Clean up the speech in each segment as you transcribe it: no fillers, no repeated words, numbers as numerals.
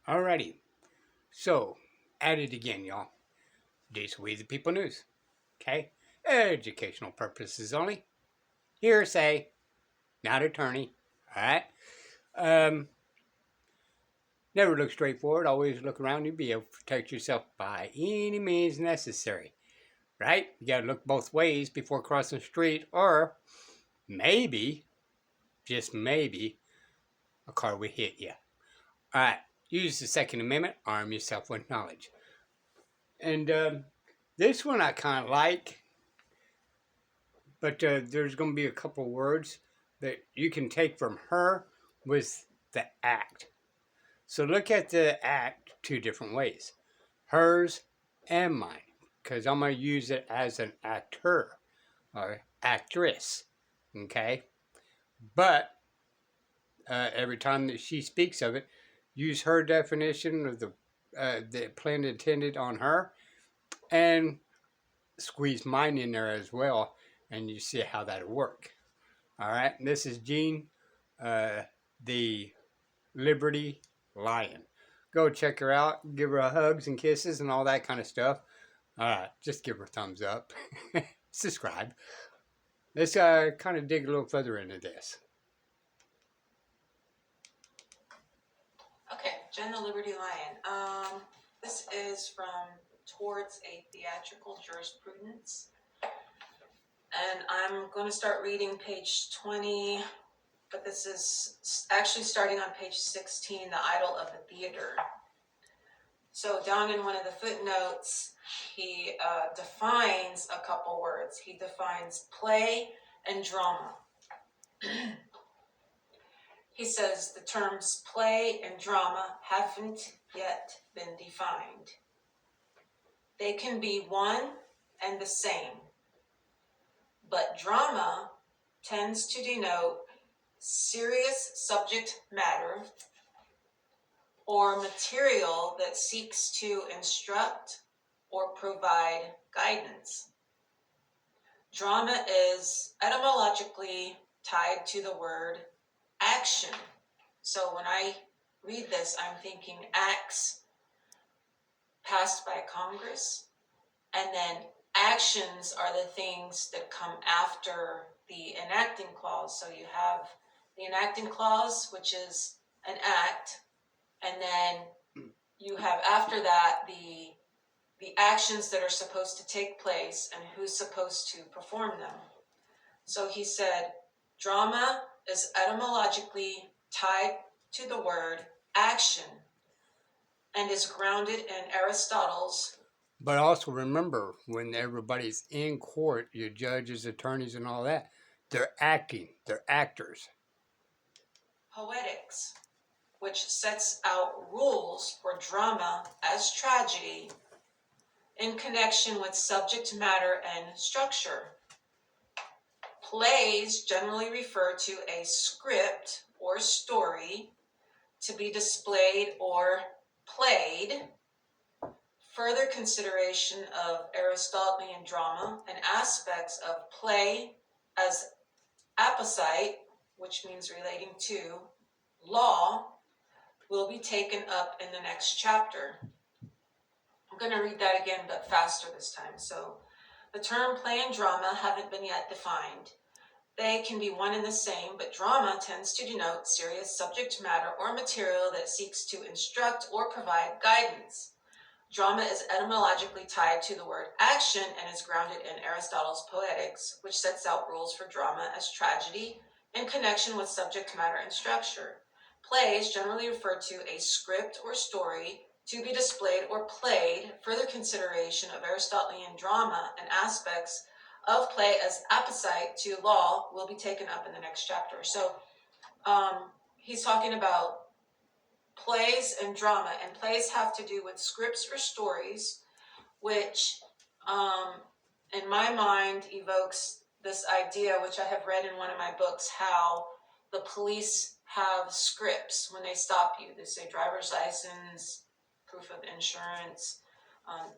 Alrighty, so at it again, y'all. This We the People News. Okay? Educational purposes only. Hearsay, not attorney. Alright? Um, Never look straight forward, always look around you, be able to protect yourself by any means necessary. Right? You gotta look both ways before crossing the street, or maybe, just maybe, a car will hit you. Alright, use the Second Amendment, arm yourself with knowledge. And this one I kind of like, but there's going to be a couple words that you can take from her with the act. So look at the act two different ways, hers and mine, because I'm going to use it as an actor or actress, okay? But every time that she speaks of it, use her definition of the plan intended on her, and squeeze mine in there as well, and you see how that'll work. All right, this is Jean, the Liberty Lion. Go check her out, give her hugs and kisses and all that kind of stuff. Just give her a thumbs up, subscribe. Let's kind of dig a little further into this. Okay, Jen the Liberty Lion. This is from Towards a Theatrical Jurisprudence. And I'm going to start reading page 20, but this is actually starting on page 16, The Idol of the Theater. So down in one of the footnotes, he defines a couple words. He defines play and drama. He says the terms play and drama haven't yet been defined. They can be one and the same, but drama tends to denote serious subject matter or material that seeks to instruct or provide guidance. Drama is etymologically tied to the word action. So when I read this, I'm thinking acts passed by Congress, and then actions are the things that come after the enacting clause. So you have the enacting clause, which is an act, and then you have after that the actions that are supposed to take place and who's supposed to perform them. So he said, drama is etymologically tied to the word action and is grounded in Aristotle's. But also remember, when everybody's in court, your judges, attorneys, and all that, they're acting, they're actors. Poetics, which sets out rules for drama as tragedy in connection with subject matter and structure. Plays generally refer to a script or story to be displayed or played. Further consideration of Aristotelian drama and aspects of play as apposite, which means relating to, law, will be taken up in the next chapter. I'm going to read that again, but faster this time. So, the term play and drama haven't been yet defined. They can be one and the same, but drama tends to denote serious subject matter or material that seeks to instruct or provide guidance. Drama is etymologically tied to the word action and is grounded in Aristotle's Poetics, which sets out rules for drama as tragedy in connection with subject matter and structure. Plays generally refer to a script or story to be displayed or played. Further consideration of Aristotelian drama and aspects of play as apposite to law will be taken up in the next chapter. So he's talking about plays and drama, and plays have to do with scripts or stories, which in my mind evokes this idea, which I have read in one of my books, how the police have scripts when they stop you. They say driver's license, proof of insurance,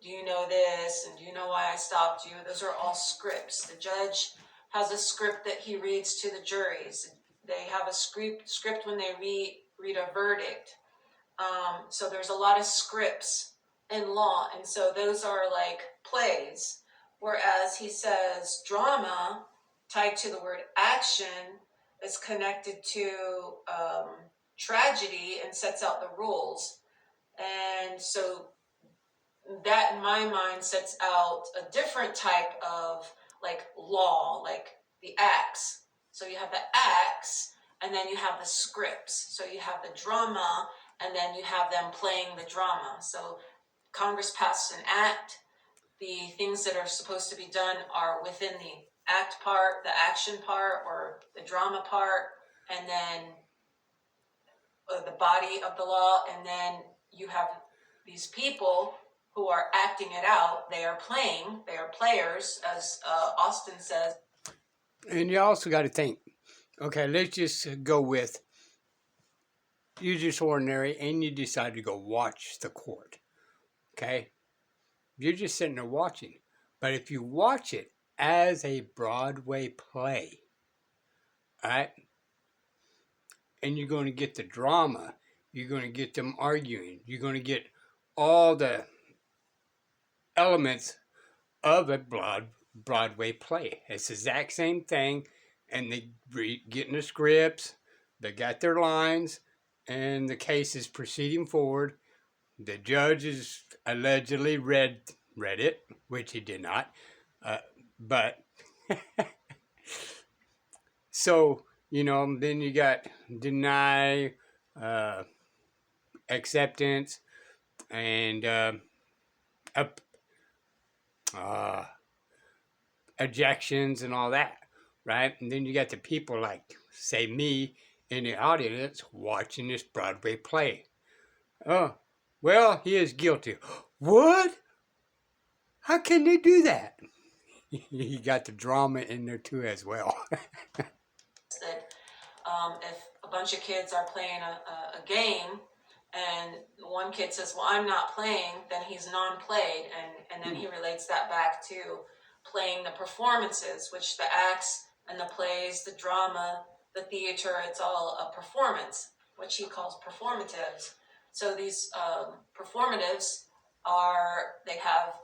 do you know this, and do you know why I stopped you? Those are all scripts. The judge has a script that he reads to the juries. They have a script when they read a verdict. So there's a lot of scripts in law, and so those are like plays. Whereas he says drama, tied to the word action, is connected to tragedy and sets out the rules. And so that, in my mind, sets out a different type of like law, like the acts. So you have the acts, and then you have the scripts. So you have the drama, and then you have them playing the drama. So Congress passed an act. The things that are supposed to be done are within the act part, the action part, or the drama part, and then the body of the law. And then you have these people who are acting it out. They are playing. They are players, as Austin says. And you also got to think, okay, let's just go with you're just ordinary and you decide to go watch the court. Okay? You're just sitting there watching. But if you watch it as a Broadway play, all right, and you're going to get the drama, you're going to get them arguing, you're going to get all the elements of a Broadway play. It's the exact same thing, and they getting the scripts, they got their lines, and the case is proceeding forward. The judge is allegedly read it, which he did not, but so then you got deny, uh, acceptance, and uh, ejections and all that, right? And then you got the people like, say, me in the audience watching this Broadway play. Oh, well, he is guilty. What? How can they do that? You got the drama in there too as well. That if a bunch of kids are playing a game and one kid says, well, I'm not playing, then he's non-played, and then he relates that back to playing the performances, which the acts and the plays, the drama, the theater, it's all a performance, which he calls performatives. So these performatives they have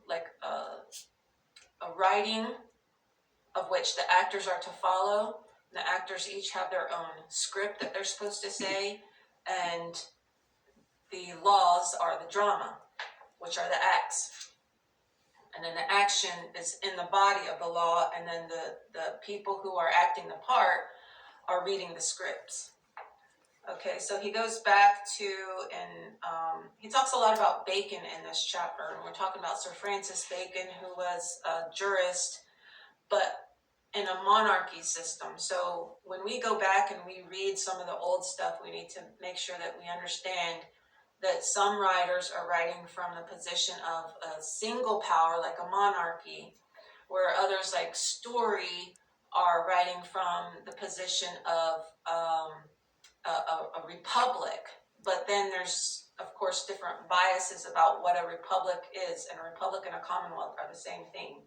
like a writing of which the actors are to follow. The actors each have their own script that they're supposed to say, and the laws are the drama, which are the acts. And then the action is in the body of the law, and then the people who are acting the part are reading the scripts. Okay, so he goes back to, and he talks a lot about Bacon in this chapter, and we're talking about Sir Francis Bacon, who was a jurist, but in a monarchy system. So when we go back and we read some of the old stuff, we need to make sure that we understand that some writers are writing from the position of a single power, like a monarchy, where others, like Story, are writing from the position of a republic. But then there's, of course, different biases about what a republic is, and a republic and a commonwealth are the same thing.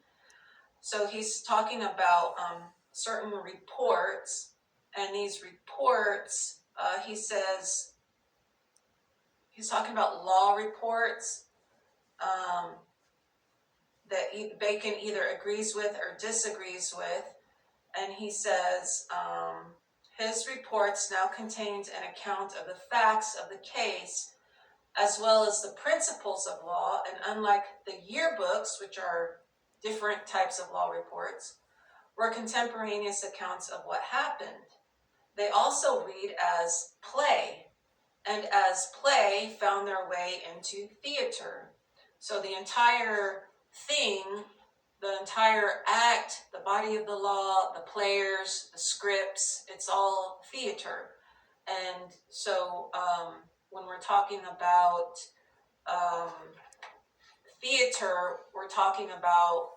So he's talking about certain reports, and these reports, he says, he's talking about law reports that Bacon either agrees with or disagrees with, and he says his reports now contained an account of the facts of the case as well as the principles of law, and unlike the yearbooks, which are different types of law reports, were contemporaneous accounts of what happened. They also read as play, and as play found their way into theater. So the entire thing, the entire act, the body of the law, the players, the scripts, it's all theater. And so when we're talking about theater, we're talking about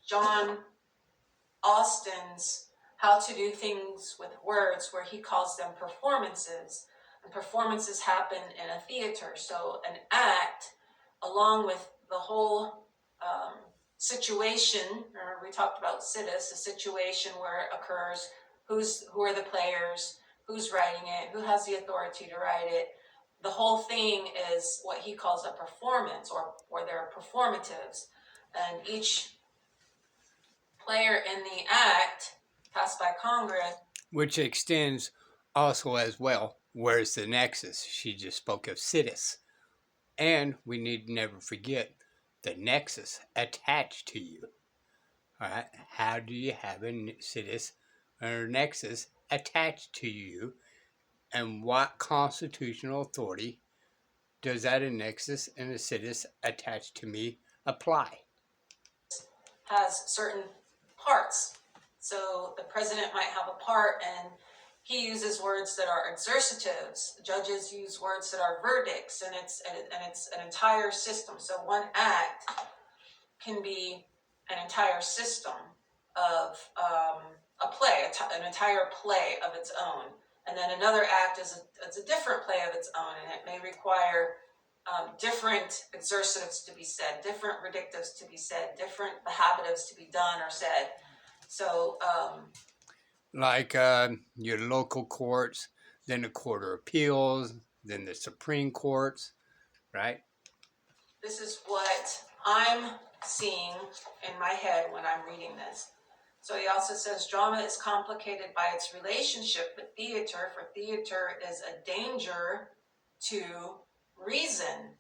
John Austen's How to Do Things with Words, where he calls them performances. And performances happen in a theater. So an act, along with the whole situation, remember we talked about situs, a situation where it occurs, who are the players, who's writing it, who has the authority to write it. The whole thing is what he calls a performance, or they're performatives. And each player in the act passed by Congress, which extends also as well. Where's the nexus? She just spoke of situs. And we need to never forget the nexus attached to you. All right. How do you have a situs or nexus attached to you? And what constitutional authority does that nexus and a situs attached to me apply? has certain parts. So the president might have a part, and he uses words that are exercitives. Judges use words that are verdicts, and it's an entire system. So one act can be an entire system of a play, an entire play of its own. And then another act is a different play of its own, and it may require different exercitives to be said, different redictives to be said, different habitives to be done or said. So, like your local courts, then the Court of Appeals, then the Supreme Courts, right? this is what I'm seeing in my head when I'm reading this. So he also says drama is complicated by its relationship with theater, for theater is a danger to reason.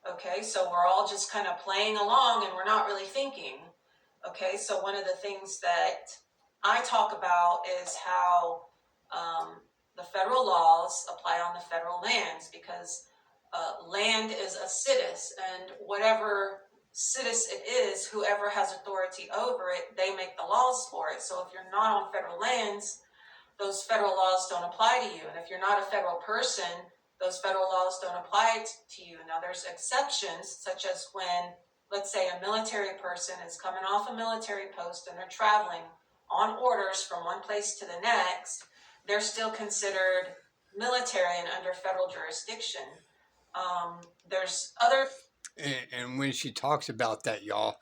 Okay, so we're all just kind of playing along and we're not really thinking. Okay, so one of the things that I talk about is how the federal laws apply on the federal lands, because land is a situs, and whatever situs it is, whoever has authority over it, they make the laws for it. So if you're not on federal lands, those federal laws don't apply to you. And if you're not a federal person, those federal laws don't apply to you. Now, there's exceptions, such as when, let's say, a military person is coming off a military post and they're traveling on orders from one place to the next, they're still considered military and under federal jurisdiction. There's other... And when she talks about that, y'all,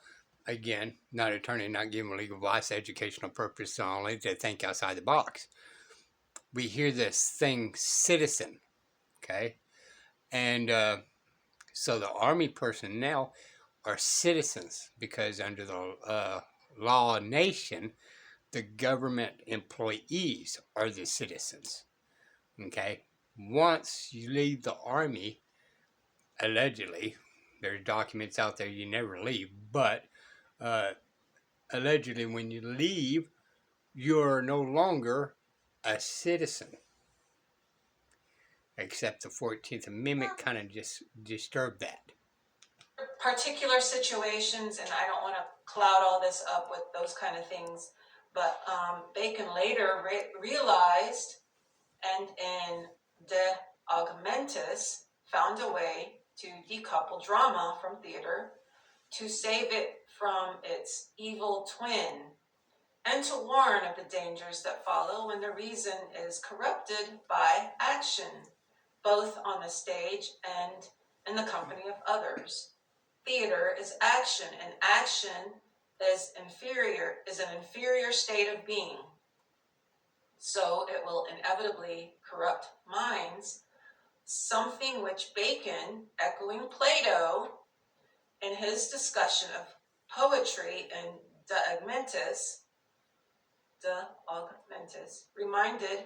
again, not an attorney, not giving legal advice, educational purpose only, to think outside the box. We hear this thing, citizen, okay? And so the Army personnel are citizens because under the law of nation, the government employees are the citizens, okay? Once you leave the Army, allegedly, there's documents out there you never leave, but allegedly when you leave, you're no longer a citizen. Except the 14th Amendment kind of just disturbed that. Particular situations, and I don't want to cloud all this up with those kind of things, but Bacon later realized, and in De Augmentis found a way to decouple drama from theater, to save it from its evil twin, and to warn of the dangers that follow when the reason is corrupted by action, both on the stage and in the company of others. Theater is action, and action is an inferior state of being. So it will inevitably corrupt minds, something which Bacon, echoing Plato in his discussion of poetry in De Augmentis, reminded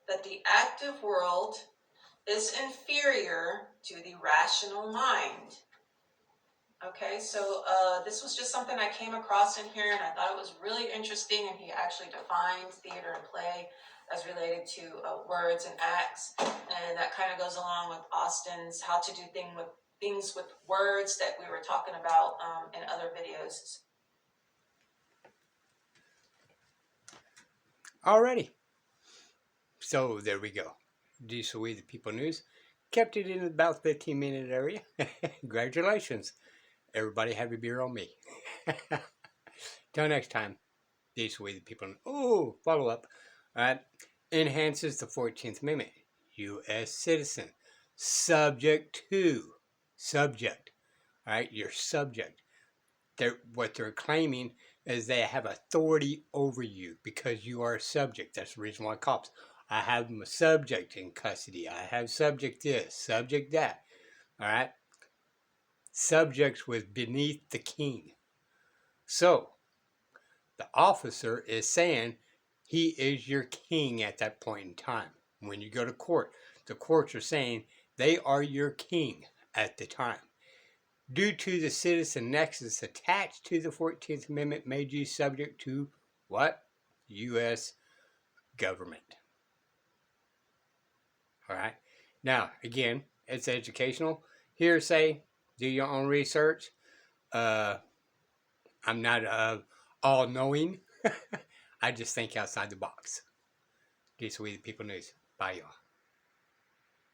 that the active world is inferior to the rational mind. Okay, so this was just something I came across in here, and I thought it was really interesting, and he actually defines theater and play as related to words and acts, and that kind of goes along with Austin's how to do things with words that we were talking about in other videos. Alrighty. So there we go. Diesel We the People News. Kept it in about 15-minute area. Congratulations. Everybody have a beer on me. Till next time. Diesel We the People. Oh, follow up. Alright. Enhances the 14th Amendment. U.S. citizen. Subject to. Subject. Alright, you're subject. What they're claiming is they have authority over you because you are a subject. That's the reason why cops I have my subject in custody. I have subject this, subject that. All right. Subject was beneath the king. So the officer is saying he is your king at that point in time. When you go to court, the courts are saying they are your king at the time. Due to the citizen nexus attached to the 14th Amendment made you subject to what? U.S. government. All right. Now, again, it's educational. Hearsay, do your own research. I'm not all knowing. I just think outside the box. This is We the People News. Bye, y'all.